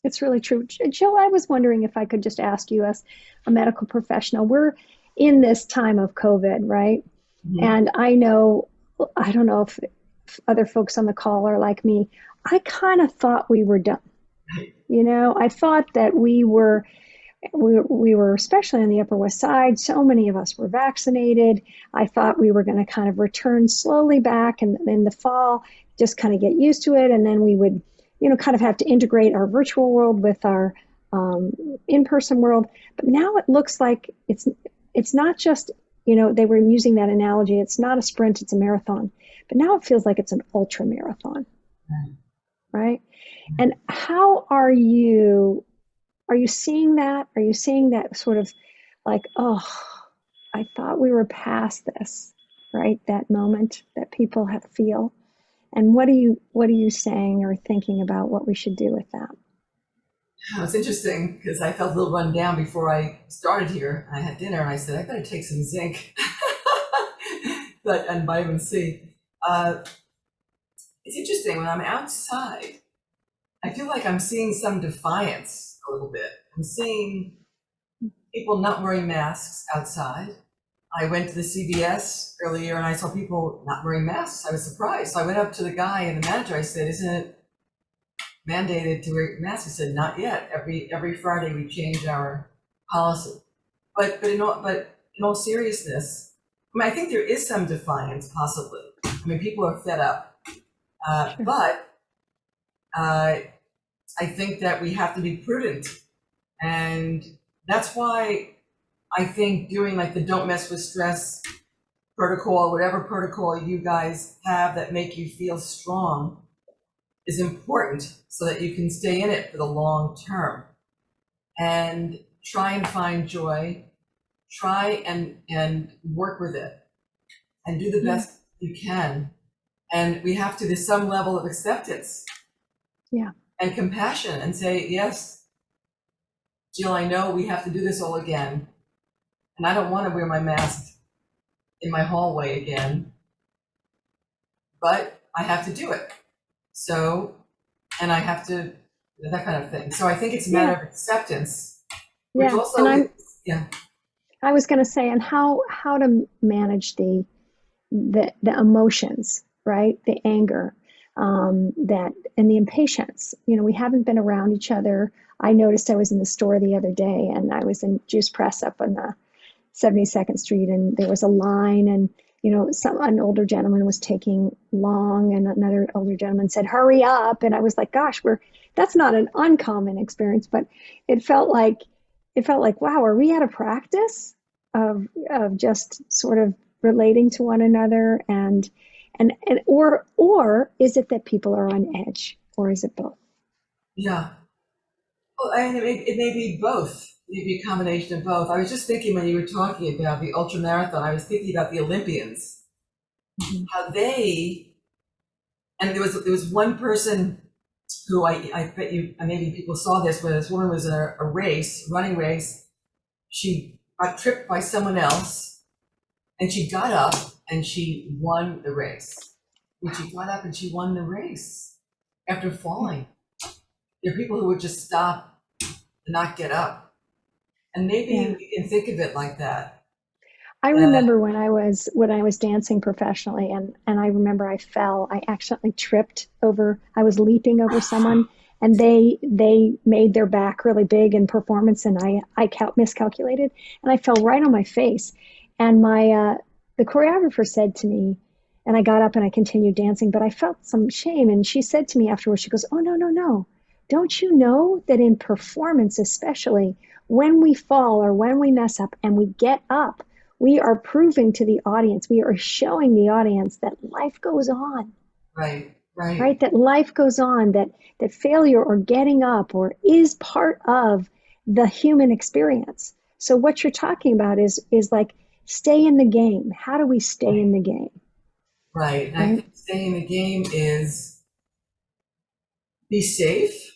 It's really true. Jill, I was wondering if I could just ask you, as a medical professional, we're in this time of COVID, right? Mm-hmm. And I don't know if other folks on the call are like me. I kind of thought we were done. I thought that we were, especially on the Upper West Side, so many of us were vaccinated. I thought we were going to kind of return slowly back and in the fall, just kind of get used to it. And then we would, kind of have to integrate our virtual world with our in-person world. But now it looks like it's not just, they were using that analogy. It's not a sprint, it's a marathon. But now it feels like it's an ultra marathon. Right? And how are you seeing that? Are you seeing that sort of like, oh, I thought we were past this, right? That moment that people feel. And what are you saying or thinking about what we should do with that? It's interesting because I felt a little run down before I started here. I had dinner and I said, I better take some zinc and vitamin C. It's interesting, when I'm outside, I feel like I'm seeing some defiance a little bit. I'm seeing people not wearing masks outside. I went to the CVS earlier and I saw people not wearing masks. I was surprised. So I went up to the guy and the manager, I said, isn't it mandated to wear masks? He said, not yet. Every Friday we change our policy. But in all seriousness, I think there is some defiance, possibly. People are fed up. But I think that we have to be prudent. And that's why I think doing like the Don't Mess with Stress protocol, whatever protocol you guys have that make you feel strong is important so that you can stay in it for the long term. And try and find joy, try and work with it and do the best you can. And we have to, there's some level of acceptance and compassion and say, yes, Jill, I know we have to do this all again. And I don't want to wear my mask in my hallway again, but I have to do it. So, and I have to, that kind of thing. So I think it's a matter of acceptance, which also, I was going to say, and how to manage the emotions, right? The anger, that, and the impatience. You know, we haven't been around each other. I noticed I was in the store the other day, and I was in Juice Press up on the 72nd Street, and there was a line, and you know, an older gentleman was taking long, and another older gentleman said, "Hurry up!" And I was like, "Gosh, that's not an uncommon experience," but it felt like, wow, are we out of practice of just sort of relating to one another, or is it that people are on edge, or is it both? Yeah. Well, and it may be both. It may be a combination of both. I was just thinking when you were talking about the ultra marathon, I was thinking about the Olympians, how they, and there was one person who I bet you, maybe people saw this, where this woman was in a running race. She got tripped by someone else, and she got up and she won the race. And she got up and she won the race after falling. There are people who would just stop and not get up. And maybe we can think of it like that. I remember when I was dancing professionally, and I remember I fell. I accidentally tripped over. I was leaping over someone, and they made their back really big in performance, and I miscalculated, and I fell right on my face. And the choreographer said to me, and I got up and I continued dancing, but I felt some shame. And she said to me afterwards, she goes, "Oh, no. Don't you know that in performance, especially when we fall or when we mess up and we get up, we are proving to the audience, we are showing the audience that life goes on." Right. That life goes on, that failure or getting up or is part of the human experience. So what you're talking about is like, stay in the game. How do we stay in the game? Right. And I think staying in the game is be safe.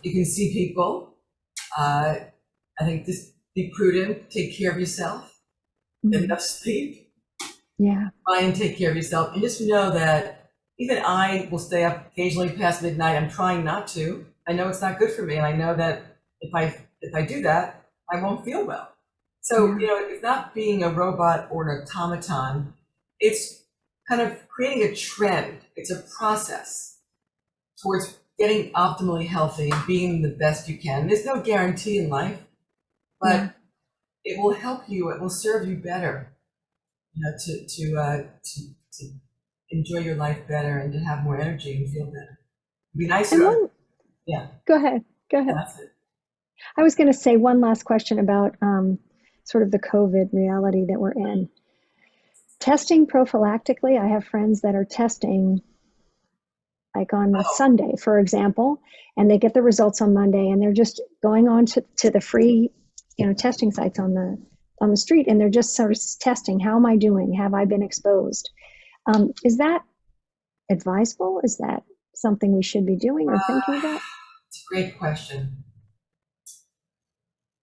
You can see people. I think just be prudent, take care of yourself, get enough sleep. Yeah. Try and take care of yourself. And just know that even I will stay up occasionally past midnight. I'm trying not to. I know it's not good for me. And I know that if I do that, I won't feel well. So, you know, it's not being a robot or an automaton. It's kind of creating a trend. It's a process towards getting optimally healthy and being the best you can. There's no guarantee in life, but it will help you. It will serve you better, you know, to enjoy your life better and to have more energy and feel better. It'd be nicer. Go ahead. That's it. I was going to say one last question about sort of the COVID reality that we're in. Testing prophylactically, I have friends that are testing like on a Sunday, for example, and they get the results on Monday, and they're just going on to the free, you know, testing sites on the street, and they're just sort of testing, how am I doing? Have I been exposed? Is that advisable? Is that something we should be doing or thinking about? It's a great question.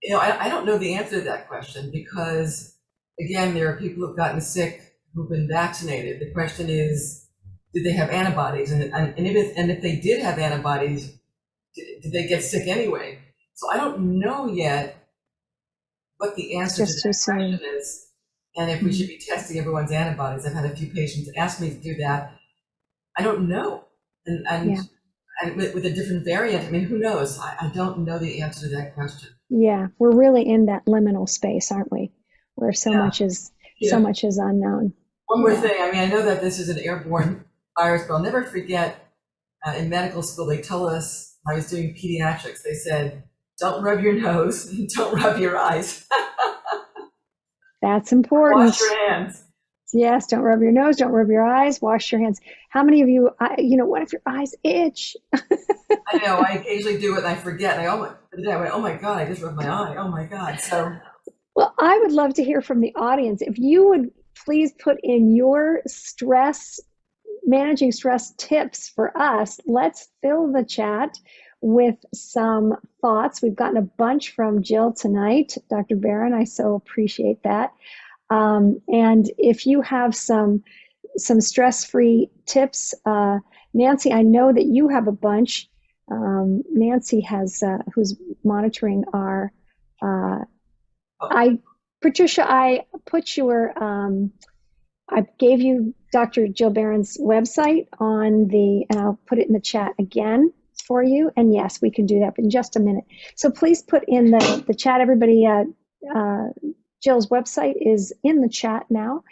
You know, I don't know the answer to that question because, again, there are people who've gotten sick who've been vaccinated. The question is, did they have antibodies? And if they did have antibodies, did they get sick anyway? So I don't know yet what the answer to that question is, and if we should be testing everyone's antibodies. I've had a few patients ask me to do that. I don't know, and with a different variant, I mean, who knows? I don't know the answer to that question. Yeah, we're really in that liminal space, aren't we? Where so much is unknown. One more thing. I mean, I know that this is an airborne virus, but I'll never forget in medical school, they told us, I was doing pediatrics, they said, don't rub your nose, don't rub your eyes. That's important. Wash your hands. Yes, don't rub your nose, don't rub your eyes, wash your hands. How many of you, what if your eyes itch? I know, I occasionally do it and I forget. And I went, oh my God, I just rubbed my eye. Oh my God. So Well, I would love to hear from the audience. If you would please put in your managing stress tips for us, let's fill the chat with some thoughts. We've gotten a bunch from Jill tonight, Dr. Barron. I so appreciate that. And if you have some stress-free tips, Nancy, I know that you have a bunch. Nancy has who's monitoring our. Patricia, I put your. I gave you Dr. Jill Barron's website and I'll put it in the chat again for you. And yes, we can do that in just a minute. So please put in the chat, everybody. Jill's website is in the chat now.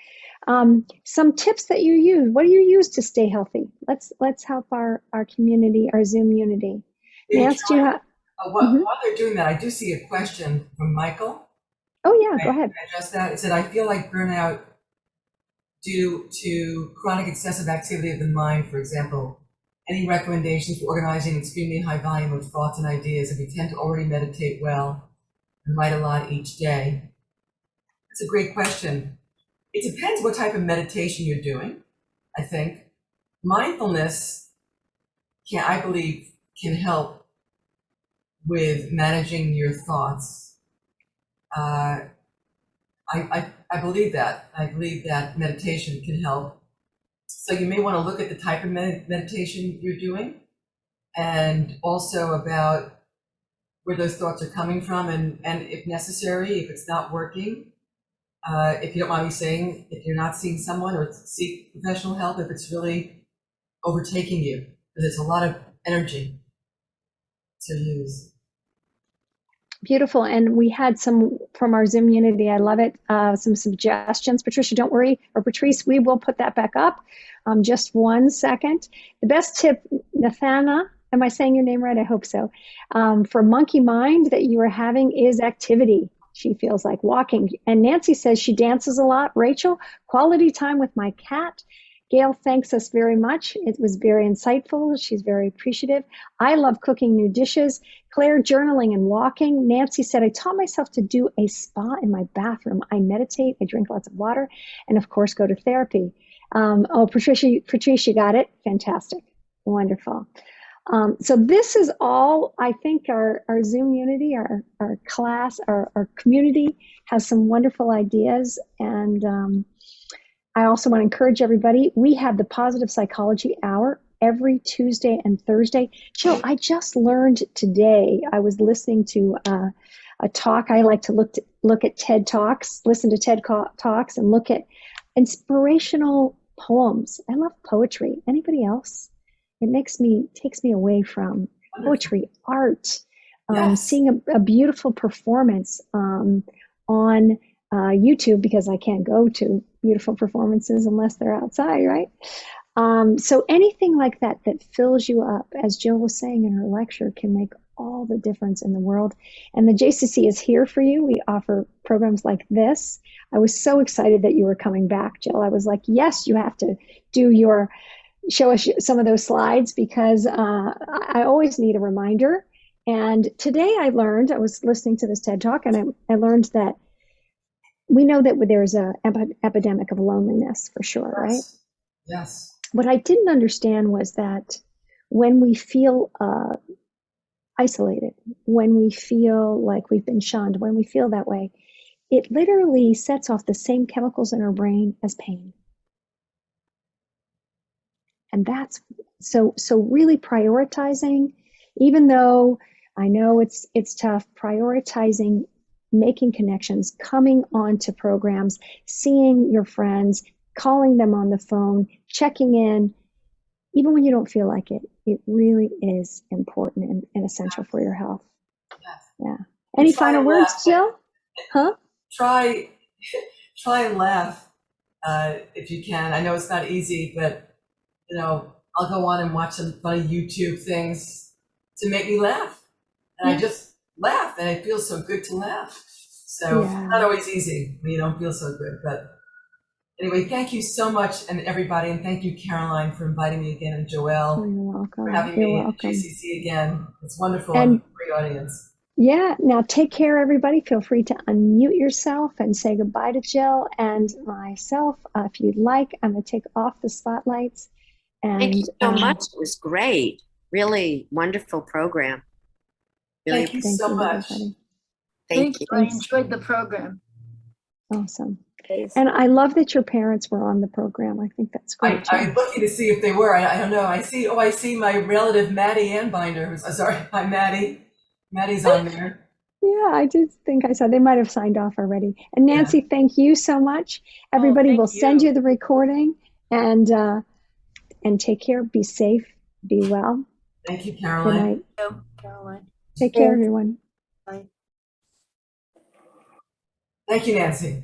Some tips that you use. What do you use to stay healthy? Let's help our community, our Zoom unity. Nance, do you have? While they're doing that, I do see a question from Michael. Oh yeah, go ahead. Address that. It said, I feel like burnout due to chronic excessive activity of the mind, for example. Any recommendations for organizing an extremely high volume of thoughts and ideas if we tend to already meditate well and write a lot each day? That's a great question. It depends what type of meditation you're doing, I think. Mindfulness, I believe, can help with managing your thoughts. I believe that. I believe that meditation can help. So you may want to look at the type of meditation you're doing and also about where those thoughts are coming from and if necessary, if it's not working, if you don't mind me saying, if you're not seeing someone or seek professional help, if it's really overtaking you, because it's a lot of energy to use. Beautiful. And we had some from our Zoom unity. I love it. Some suggestions. Patricia, don't worry, or Patrice, we will put that back up. Just 1 second. The best tip, Nathana, am I saying your name right? I hope so. For monkey mind that you are having is activity. She feels like walking. And Nancy says she dances a lot. Rachel, quality time with my cat. Gail thanks us very much. It was very insightful. She's very appreciative. I love cooking new dishes. Claire, journaling and walking. Nancy said, I taught myself to do a spa in my bathroom. I meditate, I drink lots of water, and of course, go to therapy. Patricia got it. Fantastic. Wonderful. So this is all, I think our Zoom unity, our class, our community has some wonderful ideas. And I also want to encourage everybody, we have the Positive Psychology Hour every Tuesday and Thursday. Jill, I just learned today, I was listening to a talk. I like to look at TED Talks, listen to TED Talks and look at inspirational poems. I love poetry. Anybody else? It takes me away from poetry, art, Yes. seeing a beautiful performance on YouTube, because I can't go to beautiful performances unless they're outside, right? So anything like that fills you up, as Jill was saying in her lecture, can make all the difference in the world. And the JCC is here for you. We offer programs like this. I was so excited that you were coming back, Jill. I was like, yes, you have to show us some of those slides, because I always need a reminder. And today I was listening to this TED Talk, and I learned that we know that there's an epidemic of loneliness for sure, Yes. right? Yes. What I didn't understand was that when we feel isolated, when we feel like we've been shunned, when we feel that way, it literally sets off the same chemicals in our brain as pain. And that's so really prioritizing, even though I know it's tough, prioritizing, making connections, coming onto programs, seeing your friends, calling them on the phone, checking in, even when you don't feel like it, it really is important and essential for your health. Yes. Yeah. Any final words, Jill? Huh? Try and laugh if you can. I know it's not easy, but I'll go on and watch some funny YouTube things to make me laugh. And I just laugh, and it feels so good to laugh. So It's not always easy when you don't feel so good, but Anyway, thank you so much, and everybody, and thank you, Caroline, for inviting me again, and Oh, Joelle you're welcome. for having You're me at welcome. GCC again. It's wonderful And and great audience. yeah, now take care, everybody. Feel free to unmute yourself and say goodbye to Jill and myself. If you'd like, I'm going to take off the spotlights. And thank you so much. It was great. Really wonderful program. Really Thank you so much. everybody. thank you. I enjoyed the program. Awesome. And I love that your parents were on the program. I think that's great. I'm looking to see if they were. I don't know. I see my relative Maddie Anbinder. Hi, Maddie. Maddie's on there. Yeah, I did think I saw they might have signed off already. And Nancy, thank you so much. Everybody will send you the recording and take care. Be safe. Be well. Thank you, Caroline. Good night. Thank you, Caroline. Take care, everyone. Bye. Thank you, Nancy.